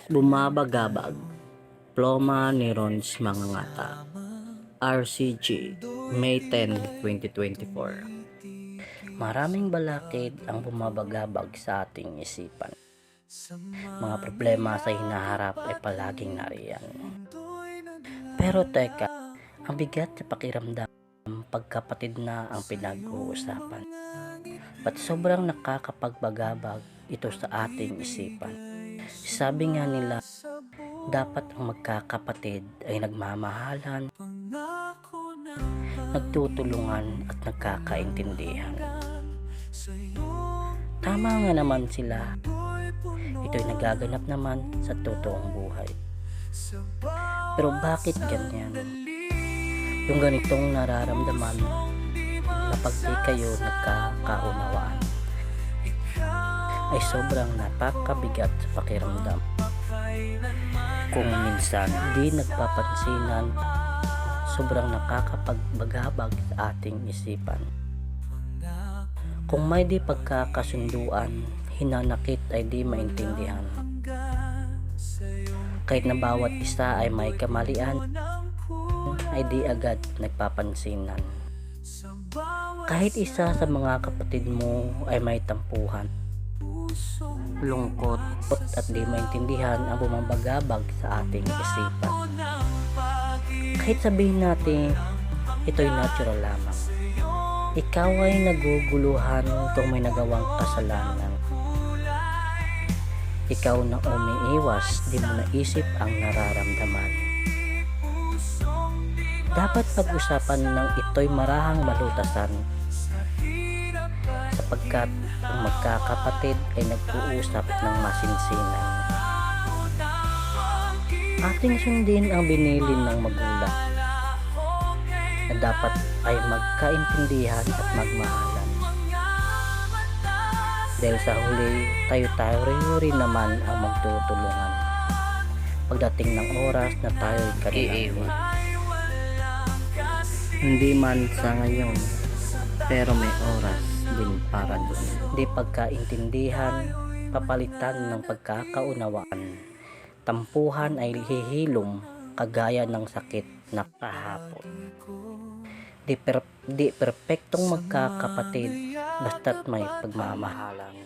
Bumabagabag, Ploma Neurons Mangangata, RCG, May 10, 2024. Maraming balakid ang bumabagabag sa ating isipan. Mga problema sa hinaharap ay palaging nariyan. Pero teka, ang bigat sa pakiramdam, pagkapatid na ang pinag-uusapan. Ba't sobrang nakakapagbagabag ito sa ating isipan? Sabi nga nila, dapat ang magkakapatid ay nagmamahalan, nagtutulungan at nagkakaintindihan. Tama nga naman sila. Ito'y nagaganap naman sa totoong buhay. Pero bakit ganyan? Yung ganitong nararamdaman na pag di kayo nagkakaunawaan ay sobrang napakabigat sa pakiramdam. Kung minsan di nagpapansinan, sobrang nakakapagbagabag sa ating isipan. Kung may di pagkakasunduan, hinanakit ay di maintindihan. Kahit na bawat isa ay may kamalian, ay di agad nagpapansinan. Kahit isa sa mga kapatid mo ay may tampuhan, lungkot at di maintindihan ang bumabagabag sa ating isipan. Kahit sabihin natin ito'y natural lamang, ikaw ay naguguluhan kung may nagawang kasalanan. Ikaw na umiiwas, di mo naisip ang nararamdaman. Dapat pag-usapan ng ito'y marahang malutasan, sapagkat ang magkakapatid ay nag-uusap ng masinsinan. Ating sundin ang binilin ng magulang, na dapat ay magkaintindihan at magmahalan. Dahil sa huli, tayo rin naman ang magtutulungan pagdating ng oras na tayo'y kanilang. Hindi man sa ngayon, pero may oras din para doon. Di pagkaintindihan, papalitan ng pagkakaunawaan. Tampuhan ay hihilom kagaya ng sakit na kahapon. Di perpektong magkakapatid basta't may pagmamahalan.